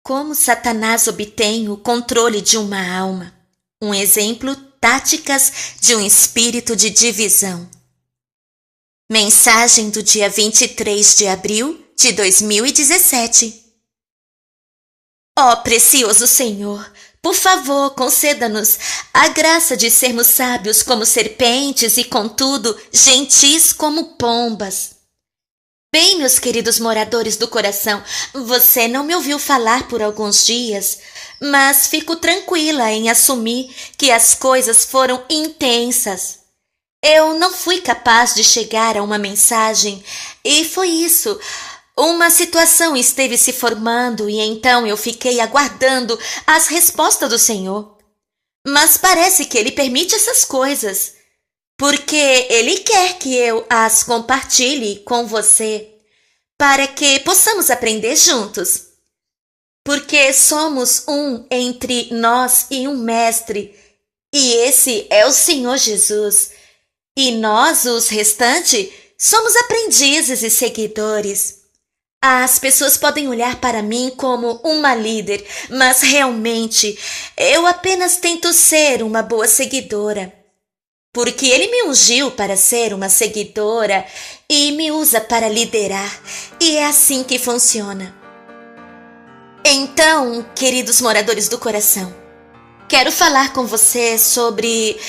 Como Satanás obtém o controle de uma alma. Um exemplo, táticas de um espírito de divisão. Mensagem do dia 23 de abril de 2017. Ó precioso Senhor, por favor, conceda-nos a graça de sermos sábios como serpentes e, contudo, gentis como pombas. Bem, meus queridos moradores do coração, você não me ouviu falar por alguns dias, mas fico tranquila em assumir que as coisas foram intensas. Eu não fui capaz de chegar a uma mensagem e foi isso. Uma situação esteve se formando e então eu fiquei aguardando as respostas do Senhor. Mas parece que Ele permite essas coisas, porque Ele quer que eu as compartilhe com você, para que possamos aprender juntos. Porque somos um entre nós e um mestre, e esse é o Senhor Jesus. E nós, os restantes, somos aprendizes e seguidores. As pessoas podem olhar para mim como uma líder, mas realmente eu apenas tento ser uma boa seguidora. Porque Ele me ungiu para ser uma seguidora e me usa para liderar, e é assim que funciona. Então, queridos moradores do coração, quero falar com você sobre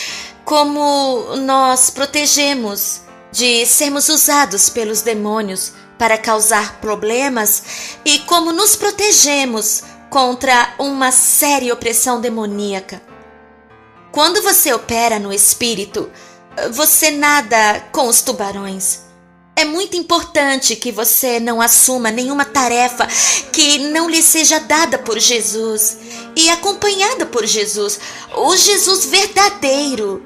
como nós protegemos de sermos usados pelos demônios para causar problemas e como nos protegemos contra uma séria opressão demoníaca. Quando você opera no espírito, você nada com os tubarões. É muito importante que você não assuma nenhuma tarefa que não lhe seja dada por Jesus e acompanhada por Jesus, o Jesus verdadeiro.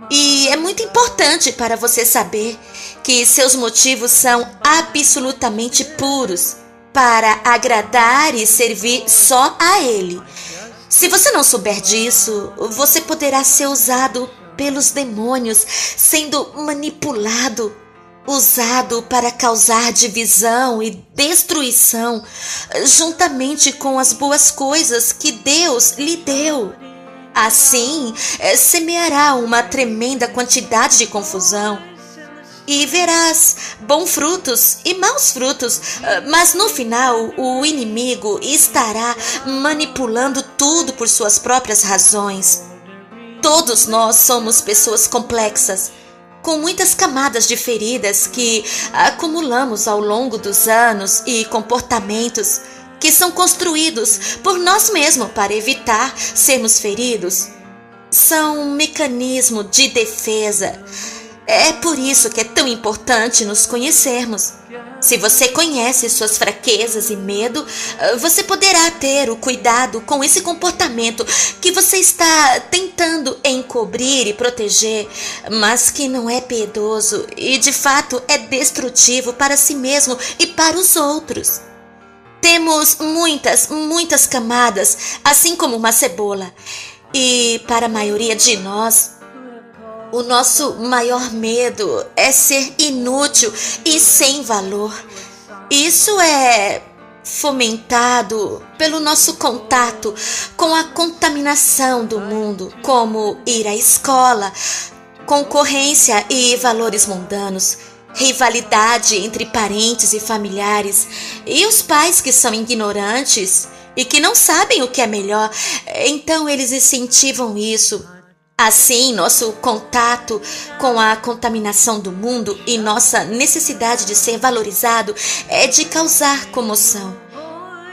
E é muito importante para você saber que seus motivos são absolutamente puros para agradar e servir só a Ele. Se você não souber disso, você poderá ser usado pelos demônios, sendo manipulado, usado para causar divisão e destruição, juntamente com as boas coisas que Deus lhe deu. Assim, semeará uma tremenda quantidade de confusão. E verás bons frutos e maus frutos, mas no final o inimigo estará manipulando tudo por suas próprias razões. Todos nós somos pessoas complexas, com muitas camadas de feridas que acumulamos ao longo dos anos e comportamentos que são construídos por nós mesmos para evitar sermos feridos. São um mecanismo de defesa. É por isso que é tão importante nos conhecermos. Se você conhece suas fraquezas e medo, você poderá ter o cuidado com esse comportamento que você está tentando encobrir e proteger, mas que não é piedoso e de fato é destrutivo para si mesmo e para os outros. Temos muitas camadas, assim como uma cebola, e para a maioria de nós, o nosso maior medo é ser inútil e sem valor. Isso é fomentado pelo nosso contato com a contaminação do mundo, como ir à escola, concorrência e valores mundanos, rivalidade entre parentes e familiares, e os pais que são ignorantes e que não sabem o que é melhor, então eles incentivam isso. Assim, nosso contato com a contaminação do mundo e nossa necessidade de ser valorizado é de causar comoção.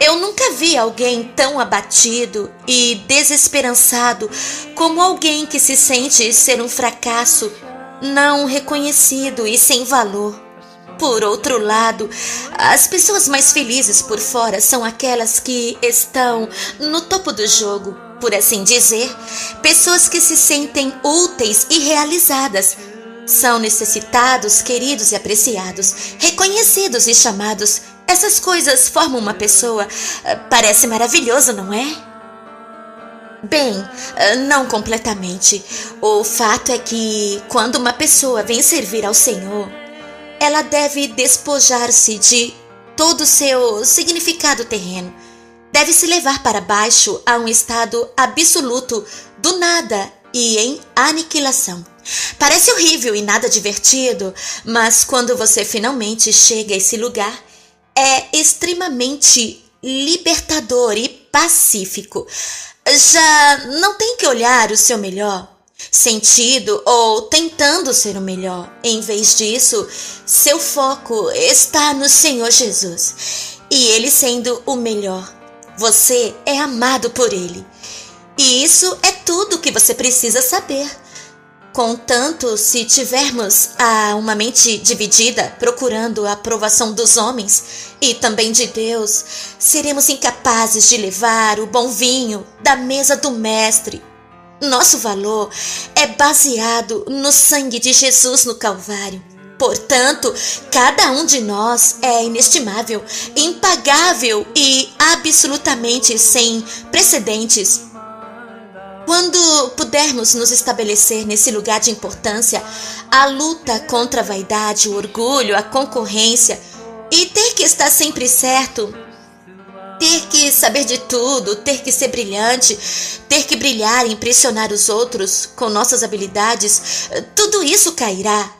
Eu nunca vi alguém tão abatido e desesperançado como alguém que se sente ser um fracasso, não reconhecido e sem valor. Por outro lado, as pessoas mais felizes por fora são aquelas que estão no topo do jogo, por assim dizer, pessoas que se sentem úteis e realizadas. São necessitados, queridos e apreciados, reconhecidos e chamados. Essas coisas formam uma pessoa. Parece maravilhoso, não é? Bem, não completamente. O fato é que quando uma pessoa vem servir ao Senhor, ela deve despojar-se de todo o seu significado terreno, deve se levar para baixo a um estado absoluto do nada e em aniquilação. Parece horrível e nada divertido, mas quando você finalmente chega a esse lugar, é extremamente libertador e pacífico. Já não tem que olhar o seu melhor, sentido ou tentando ser o melhor. Em vez disso, seu foco está no Senhor Jesus. E Ele sendo o melhor, você é amado por Ele. E isso é tudo que você precisa saber. Contanto, se tivermos uma mente dividida, procurando a aprovação dos homens e também de Deus, seremos incapazes de levar o bom vinho da mesa do Mestre. Nosso valor é baseado no sangue de Jesus no Calvário. Portanto, cada um de nós é inestimável, impagável e absolutamente sem precedentes. Quando pudermos nos estabelecer nesse lugar de importância, a luta contra a vaidade, o orgulho, a concorrência e ter que estar sempre certo, ter que saber de tudo, ter que ser brilhante, ter que brilhar e impressionar os outros com nossas habilidades, tudo isso cairá.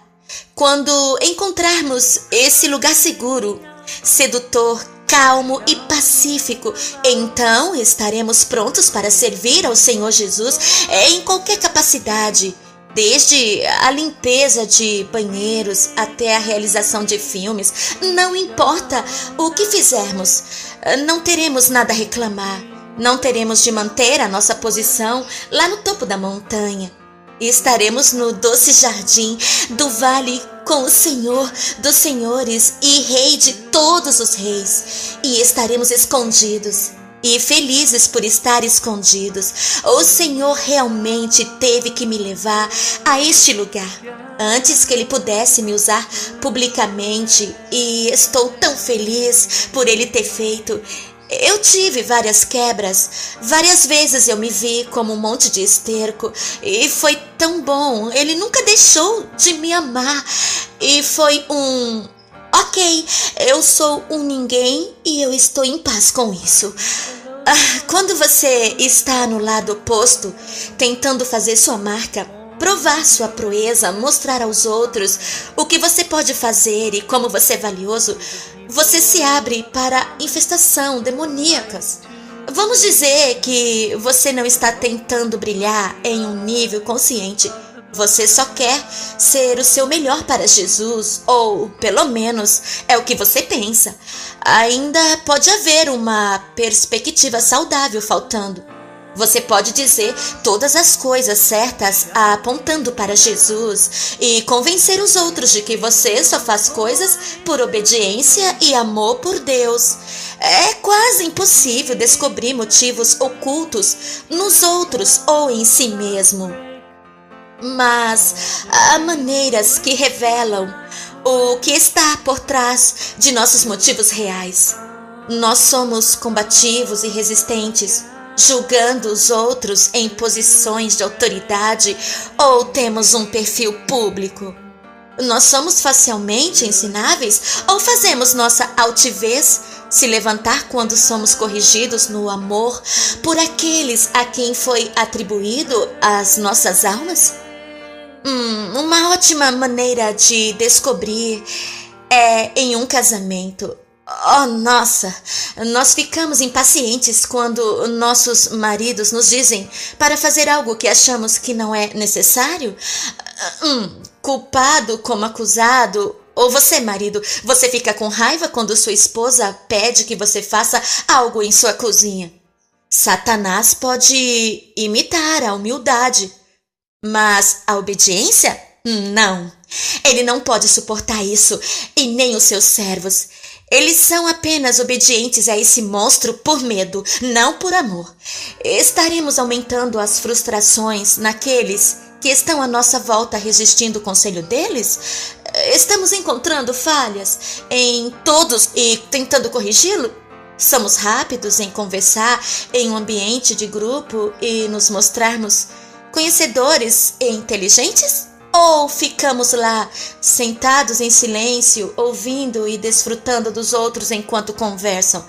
Quando encontrarmos esse lugar seguro, sedutor, calmo e pacífico, então estaremos prontos para servir ao Senhor Jesus em qualquer capacidade, desde a limpeza de banheiros até a realização de filmes. Não importa o que fizermos, não teremos nada a reclamar, não teremos de manter a nossa posição lá no topo da montanha. E estaremos no doce jardim do vale com o Senhor dos senhores e Rei de todos os reis. E estaremos escondidos e felizes por estar escondidos. O Senhor realmente teve que me levar a este lugar antes que Ele pudesse me usar publicamente. E estou tão feliz por Ele ter feito. Eu tive várias quebras, várias vezes eu me vi como um monte de esterco e foi tão bom, Ele nunca deixou de me amar e foi ok, eu sou um ninguém e eu estou em paz com isso. Quando você está no lado oposto, tentando fazer sua marca, provar sua proeza, mostrar aos outros o que você pode fazer e como você é valioso, você se abre para infestação demoníacas. Vamos dizer que você não está tentando brilhar em um nível consciente. Você só quer ser o seu melhor para Jesus, ou pelo menos é o que você pensa. Ainda pode haver uma perspectiva saudável faltando. Você pode dizer todas as coisas certas apontando para Jesus e convencer os outros de que você só faz coisas por obediência e amor por Deus. É quase impossível descobrir motivos ocultos nos outros ou em si mesmo. Mas há maneiras que revelam o que está por trás de nossos motivos reais. Nós somos combativos e resistentes, julgando os outros em posições de autoridade ou temos um perfil público? Nós somos facilmente ensináveis ou fazemos nossa altivez se levantar quando somos corrigidos no amor por aqueles a quem foi atribuído as nossas almas? Uma ótima maneira de descobrir é em um casamento. Oh, nossa, nós ficamos impacientes quando nossos maridos nos dizem para fazer algo que achamos que não é necessário. Culpado como acusado. Ou você, marido, você fica com raiva quando sua esposa pede que você faça algo em sua cozinha. Satanás pode imitar a humildade, mas a obediência? Não. Ele não pode suportar isso, e nem os seus servos. Eles são apenas obedientes a esse monstro por medo, não por amor. Estaremos aumentando as frustrações naqueles que estão à nossa volta resistindo o conselho deles? Estamos encontrando falhas em todos e tentando corrigi-lo? Somos rápidos em conversar em um ambiente de grupo e nos mostrarmos conhecedores e inteligentes? Ou ficamos lá, sentados em silêncio, ouvindo e desfrutando dos outros enquanto conversam?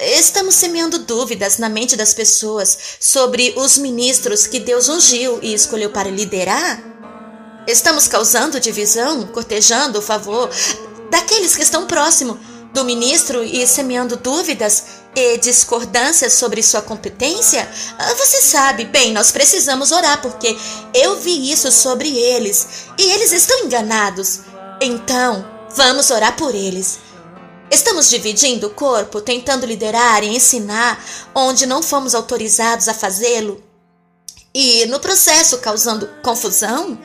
Estamos semeando dúvidas na mente das pessoas sobre os ministros que Deus ungiu e escolheu para liderar? Estamos causando divisão, cortejando o favor daqueles que estão próximo do ministro e semeando dúvidas e discordâncias sobre sua competência? Você sabe, bem, nós precisamos orar porque eu vi isso sobre eles e eles estão enganados. Então, vamos orar por eles. Estamos dividindo o corpo, tentando liderar e ensinar onde não fomos autorizados a fazê-lo e, no processo, causando confusão?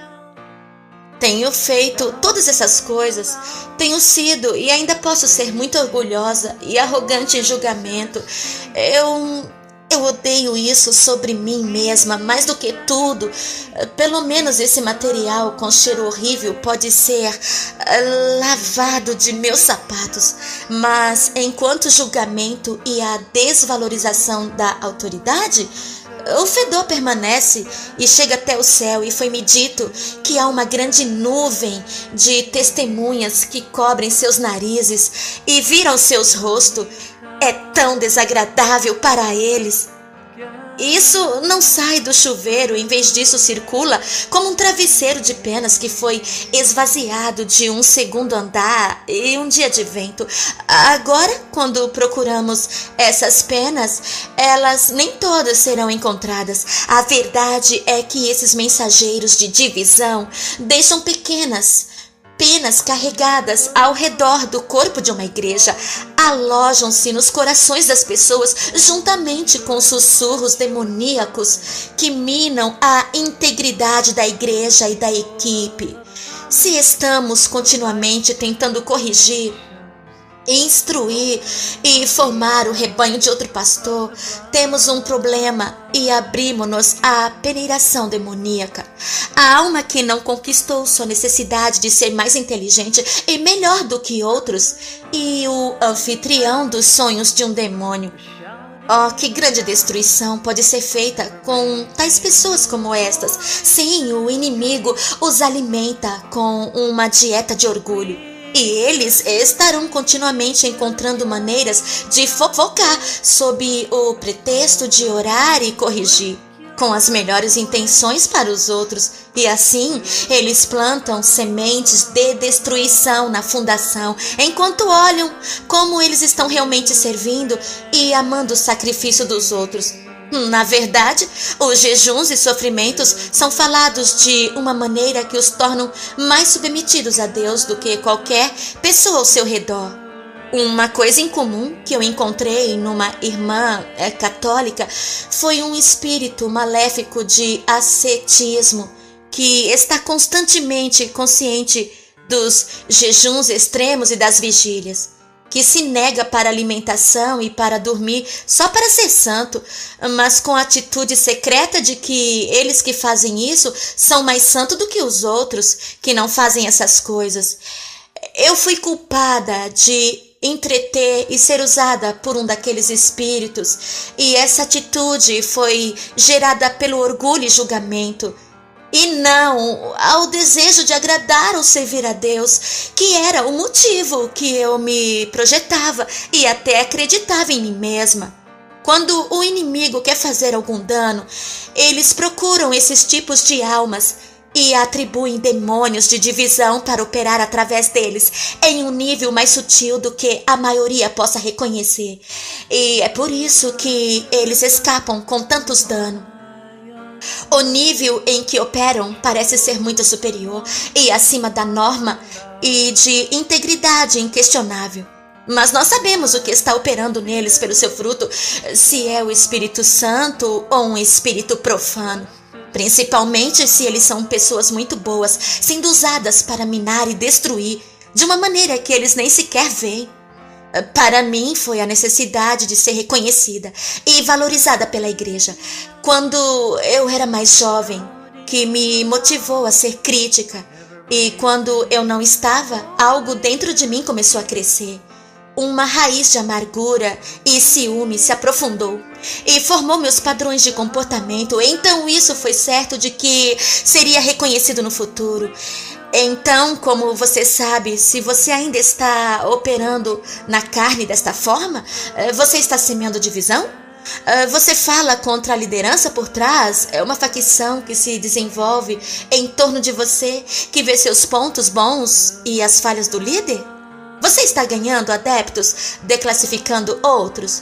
Tenho feito todas essas coisas, tenho sido e ainda posso ser muito orgulhosa e arrogante em julgamento. Eu odeio isso sobre mim mesma, mais do que tudo. Pelo menos esse material com cheiro horrível pode ser lavado de meus sapatos. Mas enquanto o julgamento e a desvalorização da autoridade, o fedor permanece e chega até o céu, e foi-me dito que há uma grande nuvem de testemunhas que cobrem seus narizes e viram seus rostos. É tão desagradável para eles. Isso não sai do chuveiro, em vez disso circula como um travesseiro de penas que foi esvaziado de um segundo andar e um dia de vento. Agora, quando procuramos essas penas, elas nem todas serão encontradas. A verdade é que esses mensageiros de divisão deixam pequenas penas carregadas ao redor do corpo de uma igreja, alojam-se nos corações das pessoas juntamente com sussurros demoníacos que minam a integridade da igreja e da equipe. Se estamos continuamente tentando corrigir, instruir e formar o rebanho de outro pastor, temos um problema e abrimos-nos à peneiração demoníaca. A alma que não conquistou sua necessidade de ser mais inteligente e melhor do que outros, e o anfitrião dos sonhos de um demônio. Oh, que grande destruição pode ser feita com tais pessoas como estas. Sim, o inimigo os alimenta com uma dieta de orgulho. E eles estarão continuamente encontrando maneiras de fofocar sob o pretexto de orar e corrigir, com as melhores intenções para os outros. E assim, eles plantam sementes de destruição na fundação, enquanto olham como eles estão realmente servindo e amando o sacrifício dos outros. Na verdade, os jejuns e sofrimentos são falados de uma maneira que os tornam mais submetidos a Deus do que qualquer pessoa ao seu redor. Uma coisa em comum que eu encontrei numa irmã católica foi um espírito maléfico de ascetismo que está constantemente consciente dos jejuns extremos e das vigílias, que se nega para alimentação e para dormir só para ser santo, mas com a atitude secreta de que eles que fazem isso são mais santos do que os outros que não fazem essas coisas. Eu fui culpada de entreter e ser usada por um daqueles espíritos, e essa atitude foi gerada pelo orgulho e julgamento, e não ao desejo de agradar ou servir a Deus, que era o motivo que eu me projetava e até acreditava em mim mesma. Quando o inimigo quer fazer algum dano, eles procuram esses tipos de almas e atribuem demônios de divisão para operar através deles em um nível mais sutil do que a maioria possa reconhecer. E é por isso que eles escapam com tantos danos. O nível em que operam parece ser muito superior e acima da norma e de integridade inquestionável. Mas nós sabemos o que está operando neles pelo seu fruto, se é o Espírito Santo ou um espírito profano. Principalmente se eles são pessoas muito boas, sendo usadas para minar e destruir, de uma maneira que eles nem sequer veem. Para mim foi a necessidade de ser reconhecida e valorizada pela igreja, quando eu era mais jovem, que me motivou a ser crítica, e quando eu não estava, algo dentro de mim começou a crescer. Uma raiz de amargura e ciúme se aprofundou e formou meus padrões de comportamento. Então isso foi certo de que seria reconhecido no futuro. Então, como você sabe, se você ainda está operando na carne desta forma, você está semeando divisão? Você fala contra a liderança por trás? É uma facção que se desenvolve em torno de você, que vê seus pontos bons e as falhas do líder? Você está ganhando adeptos, declassificando outros?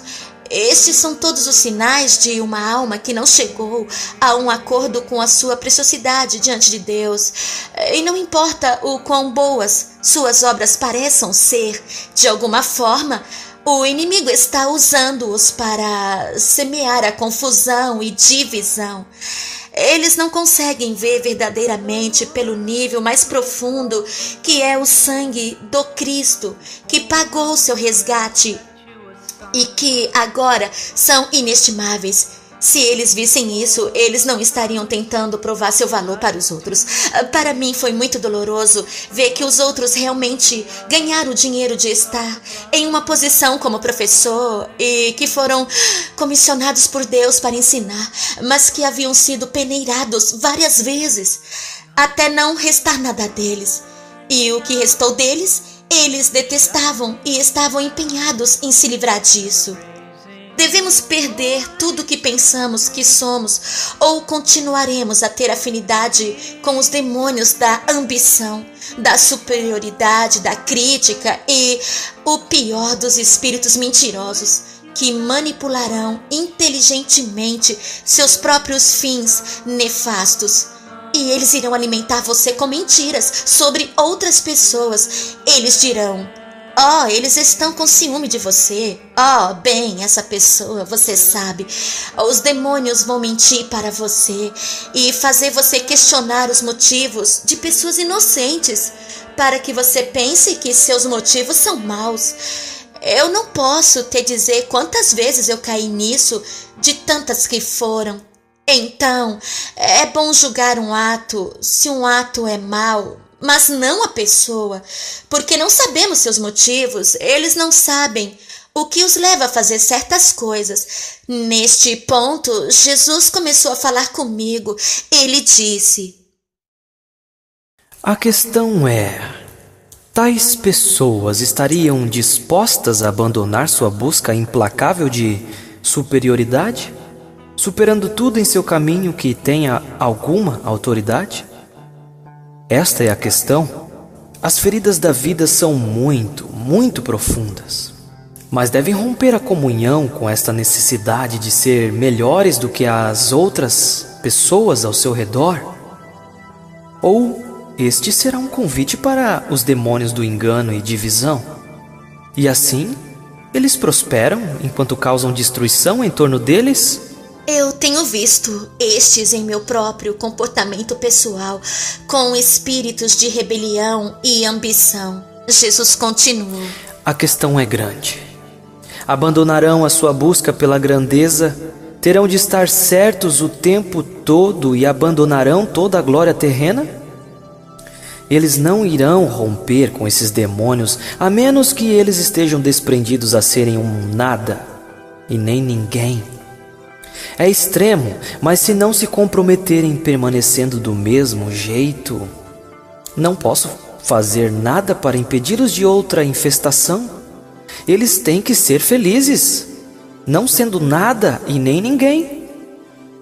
Estes são todos os sinais de uma alma que não chegou a um acordo com a sua preciosidade diante de Deus. E não importa o quão boas suas obras pareçam ser, de alguma forma, o inimigo está usando-os para semear a confusão e divisão. Eles não conseguem ver verdadeiramente pelo nível mais profundo, que é o sangue do Cristo, que pagou seu resgate e que agora são inestimáveis. Se eles vissem isso, eles não estariam tentando provar seu valor para os outros. Para mim foi muito doloroso ver que os outros realmente ganharam o dinheiro de estar em uma posição como professor e que foram comissionados por Deus para ensinar, mas que haviam sido peneirados várias vezes, até não restar nada deles. E o que restou deles, eles detestavam e estavam empenhados em se livrar disso. Devemos perder tudo o que pensamos que somos ou continuaremos a ter afinidade com os demônios da ambição, da superioridade, da crítica e o pior dos espíritos mentirosos que manipularão inteligentemente seus próprios fins nefastos. E eles irão alimentar você com mentiras sobre outras pessoas. Eles dirão: oh, eles estão com ciúme de você. Oh, bem, essa pessoa, você sabe. Os demônios vão mentir para você e fazer você questionar os motivos de pessoas inocentes, para que você pense que seus motivos são maus. Eu não posso te dizer quantas vezes eu caí nisso, de tantas que foram. Então, é bom julgar um ato, se um ato é mau, mas não a pessoa, porque não sabemos seus motivos, eles não sabem o que os leva a fazer certas coisas. Neste ponto, Jesus começou a falar comigo. Ele disse: a questão é, tais pessoas estariam dispostas a abandonar sua busca implacável de superioridade, superando tudo em seu caminho que tenha alguma autoridade? Esta é a questão. As feridas da vida são muito profundas, mas devem romper a comunhão com esta necessidade de ser melhores do que as outras pessoas ao seu redor. Ou este será um convite para os demônios do engano e divisão. E assim, eles prosperam enquanto causam destruição em torno deles? Eu tenho visto estes em meu próprio comportamento pessoal, com espíritos de rebelião e ambição. Jesus continuou: a questão é grande. Abandonarão a sua busca pela grandeza, terão de estar certos o tempo todo e abandonarão toda a glória terrena? Eles não irão romper com esses demônios, a menos que eles estejam desprendidos a serem um nada e nem ninguém. É extremo, mas se não se comprometerem permanecendo do mesmo jeito, não posso fazer nada para impedi-los de outra infestação. Eles têm que ser felizes, não sendo nada e nem ninguém.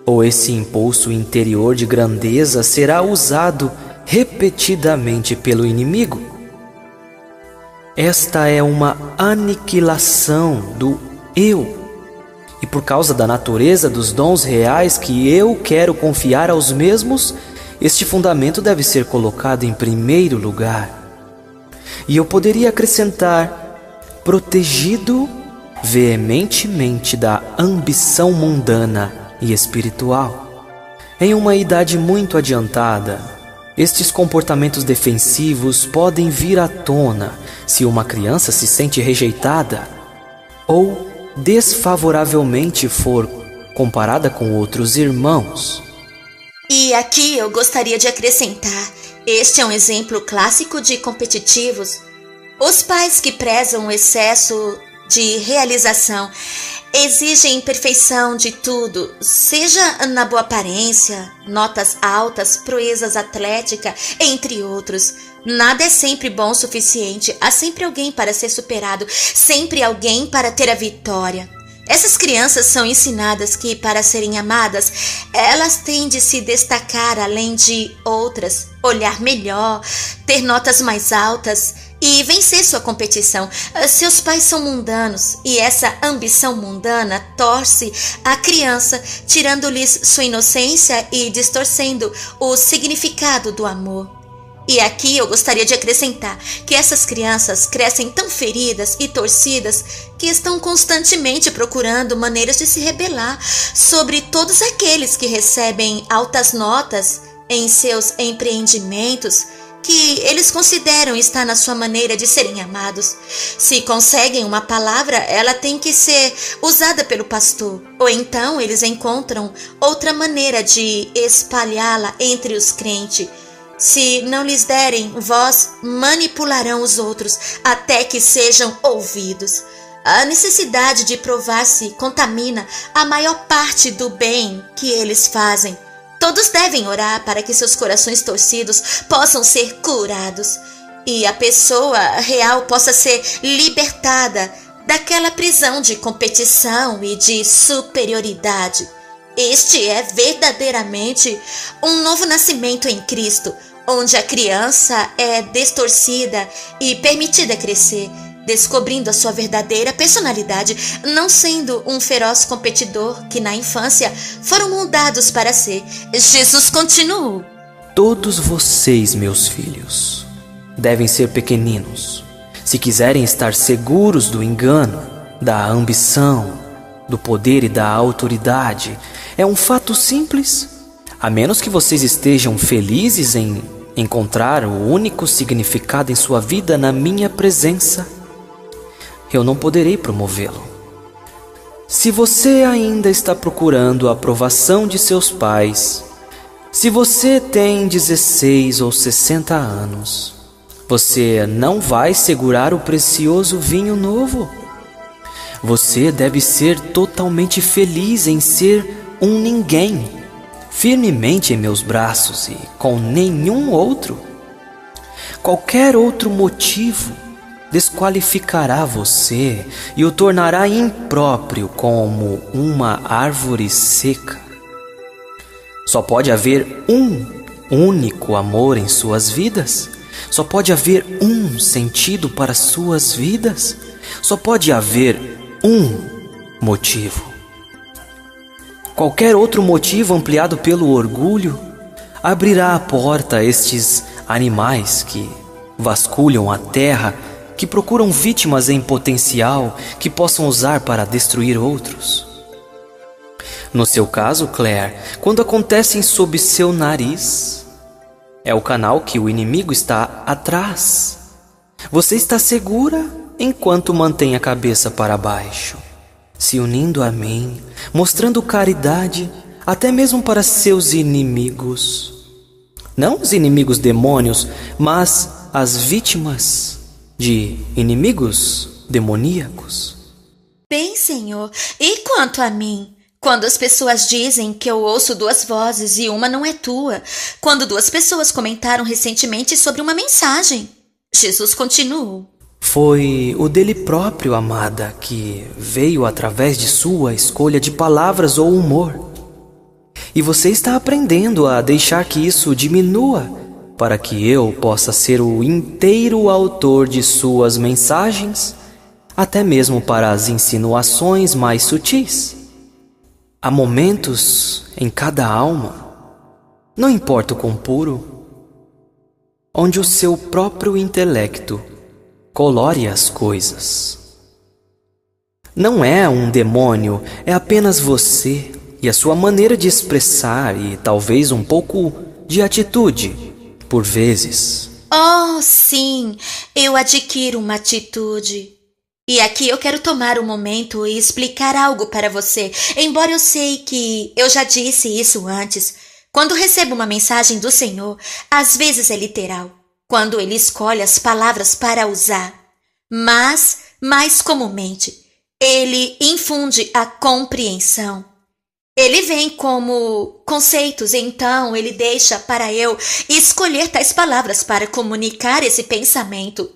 Ou esse impulso interior de grandeza será usado repetidamente pelo inimigo. Esta é uma aniquilação do eu. E por causa da natureza dos dons reais que eu quero confiar aos mesmos, este fundamento deve ser colocado em primeiro lugar. E eu poderia acrescentar: protegido veementemente da ambição mundana e espiritual. Em uma idade muito adiantada, estes comportamentos defensivos podem vir à tona se uma criança se sente rejeitada ou desfavoravelmente for comparada com outros irmãos. E aqui eu gostaria de acrescentar: este é um exemplo clássico de competitivos. Os pais que prezam o excesso de realização. exigem perfeição de tudo, seja na boa aparência, notas altas, proezas atléticas, entre outros. Nada é sempre bom o suficiente, há sempre alguém para ser superado, sempre alguém para ter a vitória. Essas crianças são ensinadas que, para serem amadas, elas têm de se destacar além de outras, olhar melhor, ter notas mais altas e vencer sua competição. Seus pais são mundanos e essa ambição mundana torce a criança, tirando-lhes sua inocência e distorcendo o significado do amor. E aqui eu gostaria de acrescentar que essas crianças crescem tão feridas e torcidas que estão constantemente procurando maneiras de se rebelar sobre todos aqueles que recebem altas notas em seus empreendimentos que eles consideram estar na sua maneira de serem amados. Se conseguem uma palavra, ela tem que ser usada pelo pastor, ou então eles encontram outra maneira de espalhá-la entre os crentes. Se não lhes derem voz, manipularão os outros até que sejam ouvidos. A necessidade de provar-se contamina a maior parte do bem que eles fazem. Todos devem orar para que seus corações torcidos possam ser curados e a pessoa real possa ser libertada daquela prisão de competição e de superioridade. Este é verdadeiramente um novo nascimento em Cristo, onde a criança é distorcida e permitida crescer, descobrindo a sua verdadeira personalidade, não sendo um feroz competidor que na infância foram moldados para ser. Jesus continuou: Todos vocês, meus filhos, devem ser pequeninos, se quiserem estar seguros do engano, da ambição, do poder e da autoridade. É um fato simples. A menos que vocês estejam felizes em encontrar o único significado em sua vida na minha presença, eu não poderei promovê-lo. Se você ainda está procurando a aprovação de seus pais, se você tem 16 ou 60 anos, você não vai segurar o precioso vinho novo. Você deve ser totalmente feliz em ser um ninguém, firmemente em meus braços e com nenhum outro. Qualquer outro motivo desqualificará você e o tornará impróprio como uma árvore seca. Só pode haver um único amor em suas vidas. Só pode haver um sentido para suas vidas. Só pode haver um motivo. Qualquer outro motivo ampliado pelo orgulho abrirá a porta a estes animais que vasculham a terra, que procuram vítimas em potencial que possam usar para destruir outros. No seu caso, Claire, quando acontecem sob seu nariz, é o canal que o inimigo está atrás. Você está segura enquanto mantém a cabeça para baixo, se unindo a mim, mostrando caridade até mesmo para seus inimigos. Não os inimigos demônios, mas as vítimas de inimigos demoníacos. Bem, Senhor, e quanto a mim? Quando as pessoas dizem que eu ouço duas vozes e uma não é tua, quando duas pessoas comentaram recentemente sobre uma mensagem. Jesus continuou: Foi o dele próprio, amada, que veio através de sua escolha de palavras ou humor. E você está aprendendo a deixar que isso diminua, para que eu possa ser o inteiro autor de suas mensagens, até mesmo para as insinuações mais sutis. Há momentos em cada alma, não importa o quão puro, onde o seu próprio intelecto colore as coisas. Não é um demônio, é apenas você e a sua maneira de expressar e talvez um pouco de atitude, por vezes. Oh, sim, eu adquiro uma atitude. E aqui eu quero tomar um momento e explicar algo para você, embora eu sei que eu já disse isso antes. Quando recebo uma mensagem do Senhor, às vezes é literal, quando Ele escolhe as palavras para usar. Mas, mais comumente, Ele infunde a compreensão. Ele vem como conceitos, então ele deixa para eu escolher tais palavras para comunicar esse pensamento,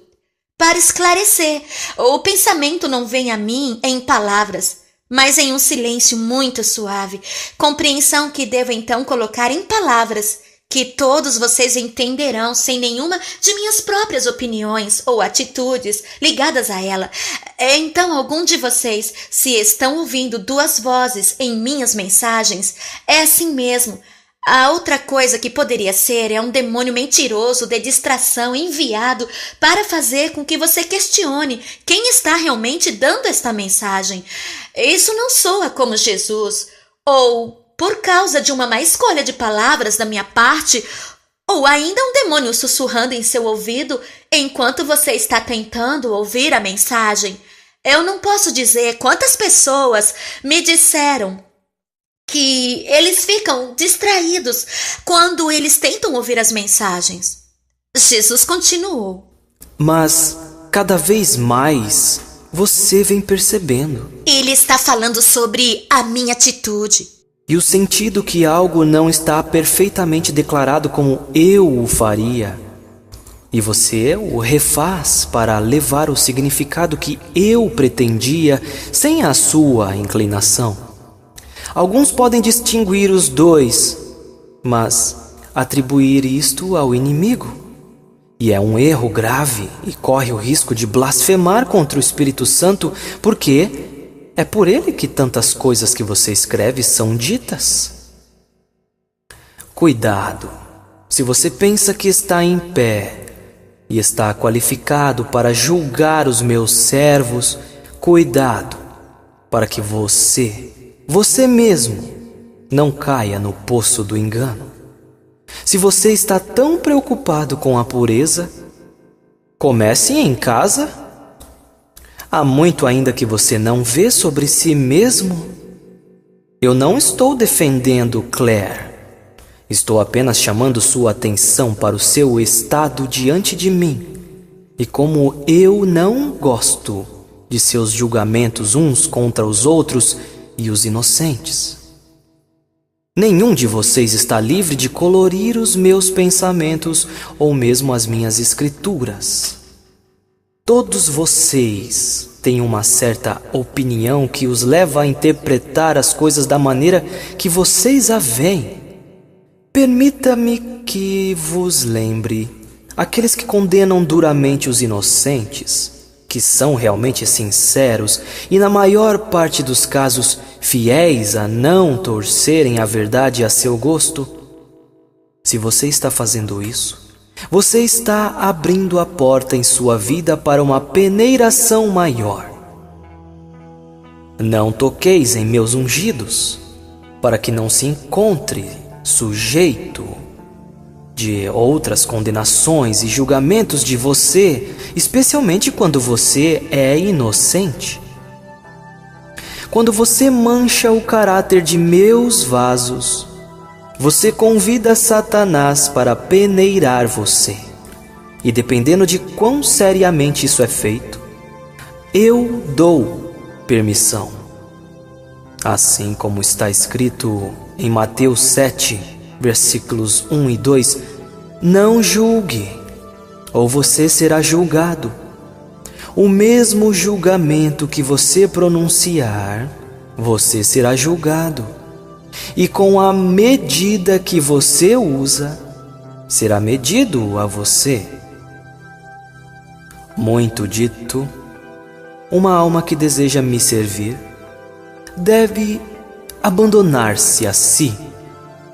para esclarecer. O pensamento não vem a mim em palavras, mas em um silêncio muito suave, compreensão que devo então colocar em palavras, que todos vocês entenderão sem nenhuma de minhas próprias opiniões ou atitudes ligadas a ela. Então, algum de vocês, se estão ouvindo duas vozes em minhas mensagens, é assim mesmo. A outra coisa que poderia ser é um demônio mentiroso de distração enviado para fazer com que você questione quem está realmente dando esta mensagem. Isso não soa como Jesus, ou por causa de uma má escolha de palavras da minha parte, ou ainda um demônio sussurrando em seu ouvido enquanto você está tentando ouvir a mensagem. Eu não posso dizer quantas pessoas me disseram que eles ficam distraídos quando eles tentam ouvir as mensagens. Jesus continuou. Mas cada vez mais você vem percebendo. Ele está falando sobre a minha atitude. E o sentido que algo não está perfeitamente declarado como eu o faria. E você o refaz para levar o significado que eu pretendia sem a sua inclinação. Alguns podem distinguir os dois, mas atribuir isto ao inimigo. E é um erro grave e corre o risco de blasfemar contra o Espírito Santo, porque é por ele que tantas coisas que você escreve são ditas. Cuidado, se você pensa que está em pé e está qualificado para julgar os meus servos, cuidado para que você mesmo, não caia no poço do engano. Se você está tão preocupado com a pureza, comece em casa. Há muito ainda que você não vê sobre si mesmo. Eu não estou defendendo Claire. Estou apenas chamando sua atenção para o seu estado diante de mim. E como eu não gosto de seus julgamentos uns contra os outros e os inocentes. Nenhum de vocês está livre de colorir os meus pensamentos ou mesmo as minhas escrituras. Todos vocês têm uma certa opinião que os leva a interpretar as coisas da maneira que vocês a veem. Permita-me que vos lembre, aqueles que condenam duramente os inocentes, que são realmente sinceros e na maior parte dos casos fiéis a não torcerem a verdade a seu gosto. Se você está fazendo isso, você está abrindo a porta em sua vida para uma peneiração maior. Não toqueis em meus ungidos, para que não se encontre sujeito de outras condenações e julgamentos de você, especialmente quando você é inocente. Quando você mancha o caráter de meus vasos, você convida Satanás para peneirar você. E dependendo de quão seriamente isso é feito, eu dou permissão. Assim como está escrito em Mateus 7, versículos 1 e 2, não julgue, ou você será julgado. O mesmo julgamento que você pronunciar, você será julgado. E com a medida que você usa, será medido a você. Muito dito, uma alma que deseja me servir deve abandonar-se a si,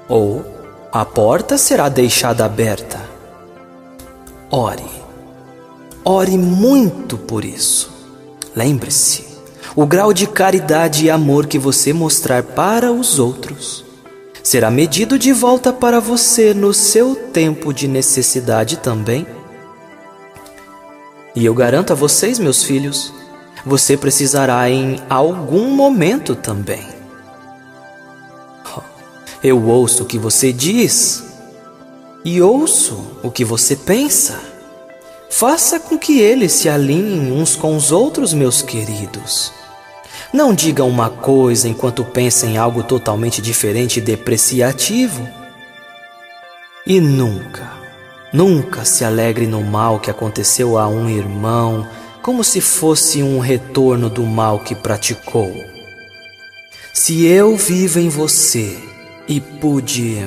ou a porta será deixada aberta. Ore muito por isso. Lembre-se, o grau de caridade e amor que você mostrar para os outros será medido de volta para você no seu tempo de necessidade também. E eu garanto a vocês, meus filhos, você precisará em algum momento também. Eu ouço o que você diz e ouço o que você pensa. Faça com que eles se alinhem uns com os outros, meus queridos. Não diga uma coisa enquanto pensa em algo totalmente diferente e depreciativo. E nunca se alegre no mal que aconteceu a um irmão, como se fosse um retorno do mal que praticou. Se eu vivo em você e pude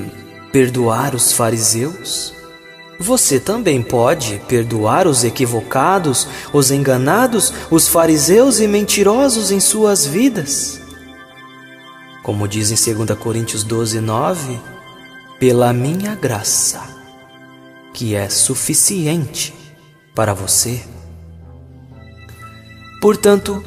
perdoar os fariseus, você também pode perdoar os equivocados, os enganados, os fariseus e mentirosos em suas vidas. Como diz em 2 Coríntios 12:9, pela minha graça, que é suficiente para você. Portanto,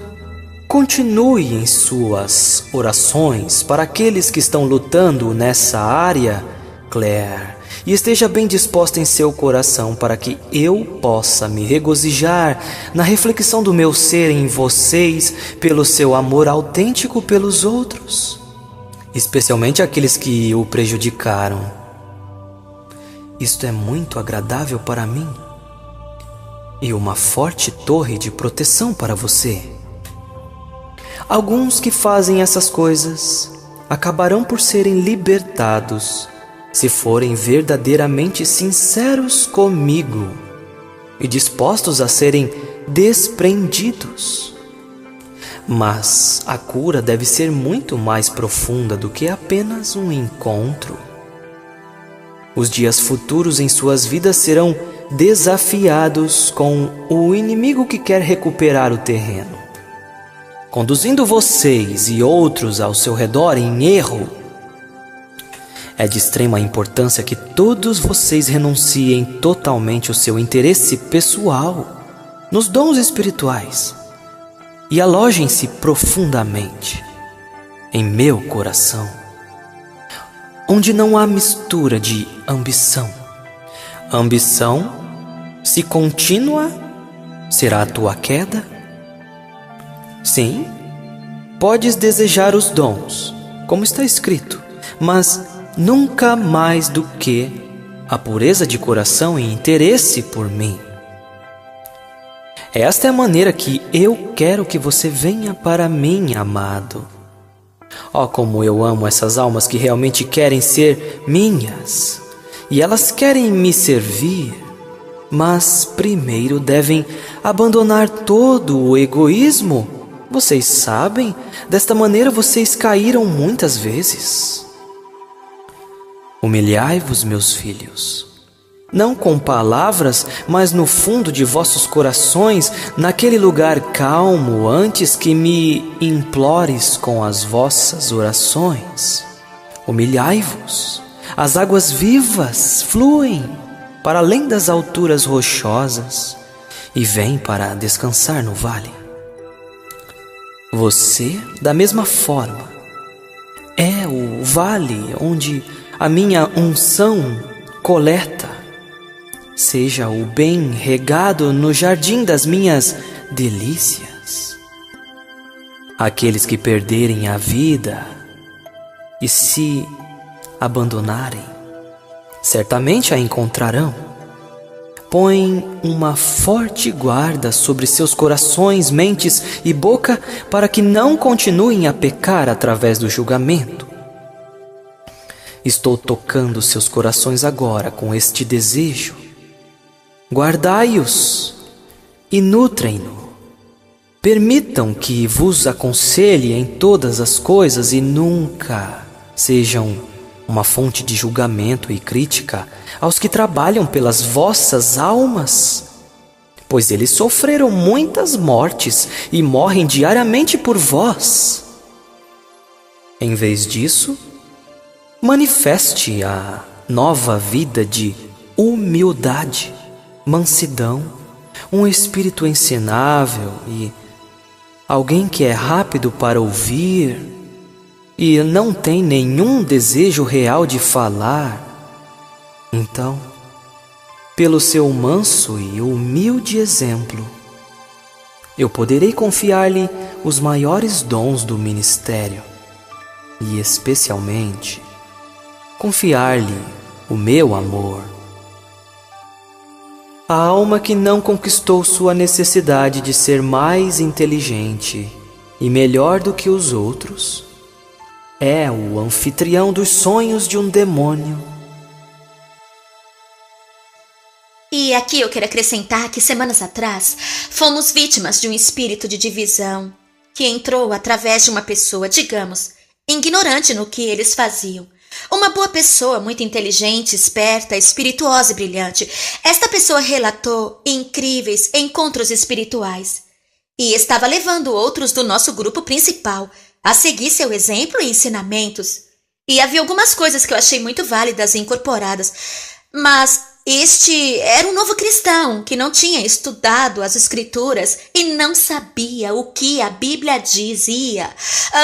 continue em suas orações para aqueles que estão lutando nessa área, Claire, e esteja bem disposta em seu coração para que eu possa me regozijar na reflexão do meu ser em vocês pelo seu amor autêntico pelos outros, especialmente aqueles que o prejudicaram. Isto é muito agradável para mim e uma forte torre de proteção para você. Alguns que fazem essas coisas acabarão por serem libertados se forem verdadeiramente sinceros comigo e dispostos a serem desprendidos. Mas a cura deve ser muito mais profunda do que apenas um encontro. Os dias futuros em suas vidas serão desafiados com o inimigo que quer recuperar o terreno, conduzindo vocês e outros ao seu redor em erro. É de extrema importância que todos vocês renunciem totalmente o seu interesse pessoal nos dons espirituais e alojem-se profundamente em meu coração, onde não há mistura de ambição. Ambição, se contínua, será a tua queda? Sim, podes desejar os dons, como está escrito, mas nunca mais do que a pureza de coração e interesse por mim. Esta é a maneira que eu quero que você venha para mim, amado. Oh, como eu amo essas almas que realmente querem ser minhas, e elas querem me servir, mas primeiro devem abandonar todo o egoísmo. Vocês sabem, desta maneira vocês caíram muitas vezes. Humilhai-vos, meus filhos, não com palavras, mas no fundo de vossos corações, naquele lugar calmo, antes que me implores com as vossas orações. Humilhai-vos, as águas vivas fluem para além das alturas rochosas e vêm para descansar no vale. Você, da mesma forma, é o vale onde a minha unção coleta. Seja o bem regado no jardim das minhas delícias. Aqueles que perderem a vida e se abandonarem, certamente a encontrarão. Põe uma forte guarda sobre seus corações, mentes e boca para que não continuem a pecar através do julgamento. Estou tocando seus corações agora com este desejo. Guardai-os e nutrem-no. Permitam que vos aconselhe em todas as coisas e nunca sejam uma fonte de julgamento e crítica aos que trabalham pelas vossas almas, pois eles sofreram muitas mortes e morrem diariamente por vós. Em vez disso, manifeste a nova vida de humildade, mansidão, um espírito ensinável e alguém que é rápido para ouvir e não tem nenhum desejo real de falar. Então, pelo seu manso e humilde exemplo, eu poderei confiar-lhe os maiores dons do ministério e, especialmente, confiar-lhe o meu amor. A alma que não conquistou sua necessidade de ser mais inteligente e melhor do que os outros, é o anfitrião dos sonhos de um demônio. E aqui eu quero acrescentar que semanas atrás fomos vítimas de um espírito de divisão que entrou através de uma pessoa, digamos, ignorante no que eles faziam. Uma boa pessoa, muito inteligente, esperta, espirituosa e brilhante. Esta pessoa relatou incríveis encontros espirituais e estava levando outros do nosso grupo principal a seguir seu exemplo e ensinamentos. E havia algumas coisas que eu achei muito válidas e incorporadas, mas este era um novo cristão que não tinha estudado as escrituras e não sabia o que a Bíblia dizia.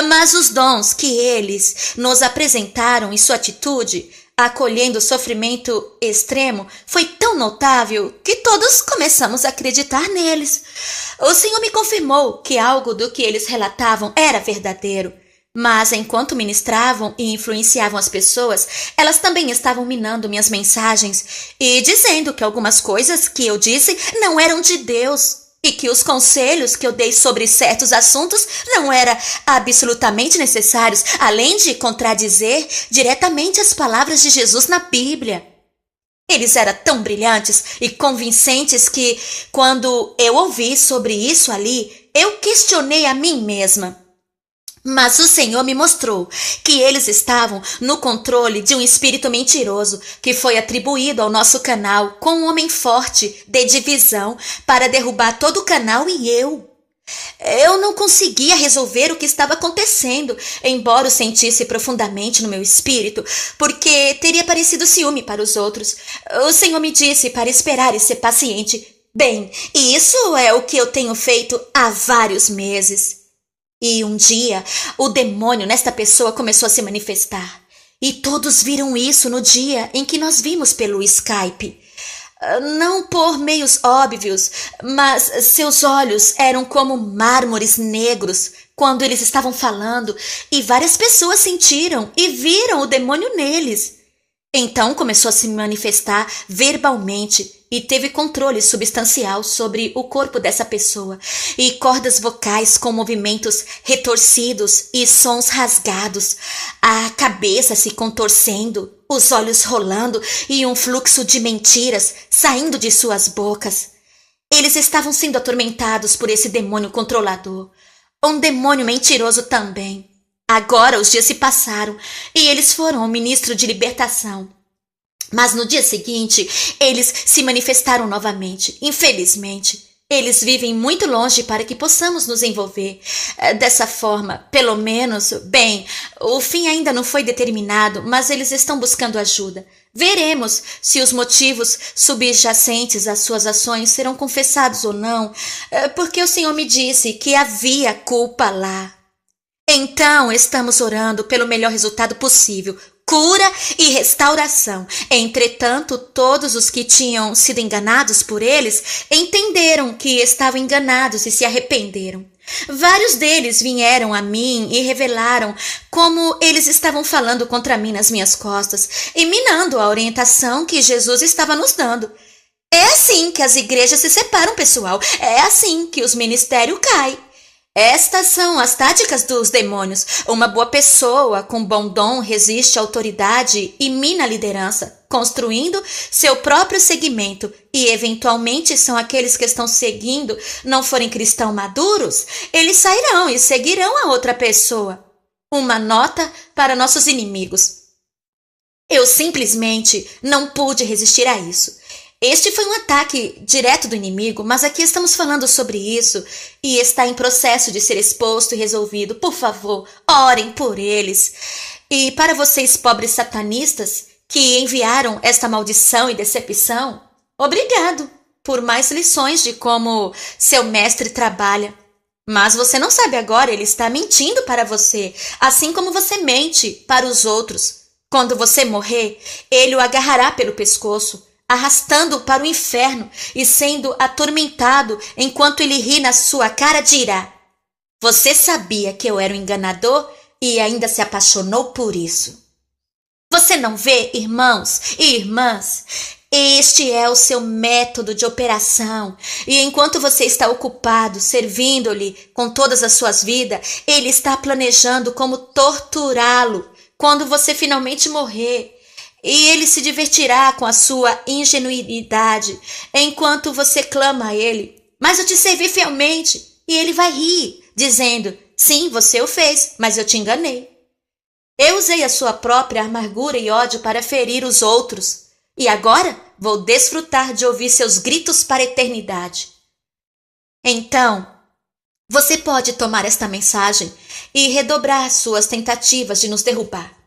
Mas os dons que eles nos apresentaram e sua atitude, acolhendo o sofrimento extremo, foi tão notável que todos começamos a acreditar neles. O Senhor me confirmou que algo do que eles relatavam era verdadeiro. Mas enquanto ministravam e influenciavam as pessoas, elas também estavam minando minhas mensagens e dizendo que algumas coisas que eu disse não eram de Deus e que os conselhos que eu dei sobre certos assuntos não eram absolutamente necessários, além de contradizer diretamente as palavras de Jesus na Bíblia. Eles eram tão brilhantes e convincentes que, quando eu ouvi sobre isso ali, eu questionei a mim mesma. Mas o Senhor me mostrou que eles estavam no controle de um espírito mentiroso que foi atribuído ao nosso canal com um homem forte de divisão para derrubar todo o canal e eu. Eu não conseguia resolver o que estava acontecendo, embora o sentisse profundamente no meu espírito, porque teria parecido ciúme para os outros. O Senhor me disse para esperar e ser paciente. Bem, isso é o que eu tenho feito há vários meses. E um dia, o demônio nesta pessoa começou a se manifestar. E todos viram isso no dia em que nós vimos pelo Skype. Não por meios óbvios, mas seus olhos eram como mármores negros quando eles estavam falando, e várias pessoas sentiram e viram o demônio neles. Então começou a se manifestar verbalmente e teve controle substancial sobre o corpo dessa pessoa, e cordas vocais com movimentos retorcidos e sons rasgados, a cabeça se contorcendo, os olhos rolando e um fluxo de mentiras saindo de suas bocas. Eles estavam sendo atormentados por esse demônio controlador, um demônio mentiroso também. Agora os dias se passaram e eles foram ao ministro de libertação. Mas no dia seguinte, eles se manifestaram novamente. Infelizmente, eles vivem muito longe para que possamos nos envolver. Dessa forma, pelo menos, bem, o fim ainda não foi determinado, mas eles estão buscando ajuda. Veremos se os motivos subjacentes às suas ações serão confessados ou não, porque o Senhor me disse que havia culpa lá. Então, estamos orando pelo melhor resultado possível, cura e restauração. Entretanto, todos os que tinham sido enganados por eles entenderam que estavam enganados e se arrependeram. Vários deles vieram a mim e revelaram como eles estavam falando contra mim nas minhas costas e minando a orientação que Jesus estava nos dando. É assim que as igrejas se separam, pessoal. É assim que os ministérios caem. Estas são as táticas dos demônios. Uma boa pessoa com bom dom resiste à autoridade e mina a liderança, construindo seu próprio segmento, e eventualmente são aqueles que estão seguindo, não forem cristãos maduros, eles sairão e seguirão a outra pessoa. Uma nota para nossos inimigos. Eu simplesmente não pude resistir a isso. Este foi um ataque direto do inimigo, mas aqui estamos falando sobre isso e está em processo de ser exposto e resolvido. Por favor, orem por eles. E para vocês, pobres satanistas, que enviaram esta maldição e decepção, obrigado por mais lições de como seu mestre trabalha. Mas você não sabe agora, ele está mentindo para você, assim como você mente para os outros. Quando você morrer, ele o agarrará pelo pescoço, arrastando-o para o inferno e sendo atormentado enquanto ele ri na sua cara, dirá: você sabia que eu era um enganador e ainda se apaixonou por isso. Você não vê, irmãos e irmãs? Este é o seu método de operação. E enquanto você está ocupado, servindo-lhe com todas as suas vidas, ele está planejando como torturá-lo quando você finalmente morrer. E ele se divertirá com a sua ingenuidade enquanto você clama a ele: mas eu te servi fielmente. E ele vai rir, dizendo: sim, você o fez, mas eu te enganei. Eu usei a sua própria amargura e ódio para ferir os outros. E agora vou desfrutar de ouvir seus gritos para a eternidade. Então, você pode tomar esta mensagem e redobrar suas tentativas de nos derrubar.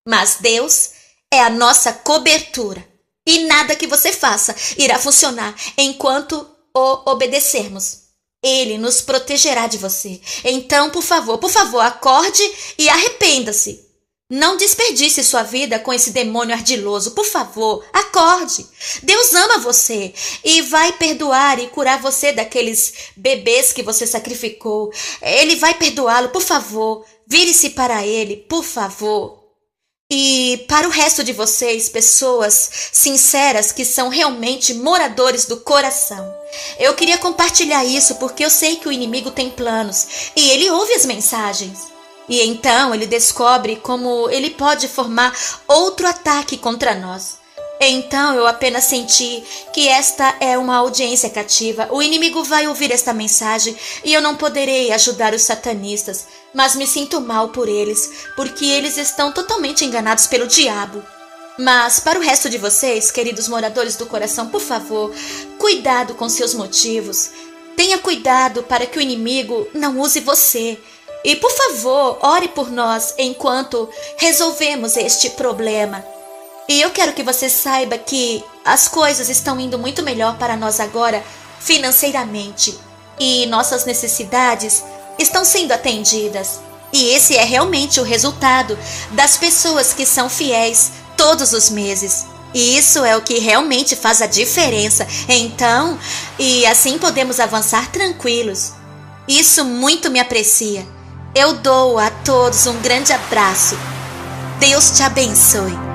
Mas Deus é a nossa cobertura. E nada que você faça irá funcionar enquanto o obedecermos. Ele nos protegerá de você. Então, por favor, acorde e arrependa-se. Não desperdice sua vida com esse demônio ardiloso. Por favor, acorde. Deus ama você e vai perdoar e curar você daqueles bebês que você sacrificou. Ele vai perdoá-lo. Por favor, vire-se para ele, por favor. E para o resto de vocês, pessoas sinceras que são realmente moradores do coração, eu queria compartilhar isso porque eu sei que o inimigo tem planos e ele ouve as mensagens. E então ele descobre como ele pode formar outro ataque contra nós. Então eu apenas senti que esta é uma audiência cativa. O inimigo vai ouvir esta mensagem e eu não poderei ajudar os satanistas, mas me sinto mal por eles, porque eles estão totalmente enganados pelo diabo. Mas para o resto de vocês, queridos moradores do coração, por favor, cuidado com seus motivos. Tenha cuidado para que o inimigo não use você. E por favor, ore por nós enquanto resolvemos este problema. E eu quero que você saiba que as coisas estão indo muito melhor para nós agora financeiramente. E nossas necessidades estão sendo atendidas. E esse é realmente o resultado das pessoas que são fiéis todos os meses. E isso é o que realmente faz a diferença. Então, e assim podemos avançar tranquilos. Isso muito me aprecia. Eu dou a todos um grande abraço. Deus te abençoe.